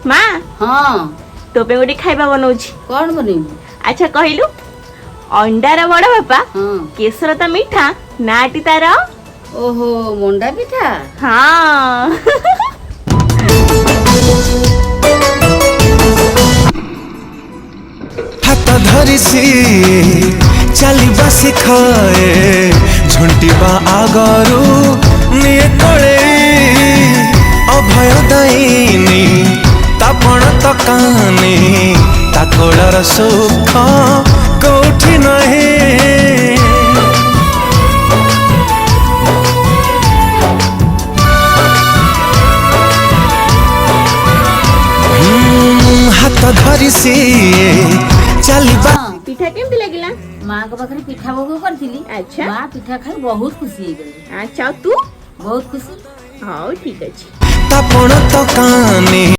माँ हाँ तो पे गोटे खाइबा बनाउछि। कौन बनेबू? अच्छा कहलु अंडार बड़ बापा हाँ केसर तो मीठा नाटी तार ओहो मंडा पिठा। हाँ हाथ धरिसी चलिबा शिखाए झुंटिबा आगरू निये कळे अभय दायिनी तापण तकानी ताकोलर सुख कोठी नहीं हाथ धरिसी चलिबा। पिठा केमती लागिला? माँ के पाखरे पिठा भोग करथिली। अच्छा माँ पिठा खाई बहुत खुशी हो गई। अच्छा तू बहुत खुशी। हाँ ठीक अच्छे। तापण तकानी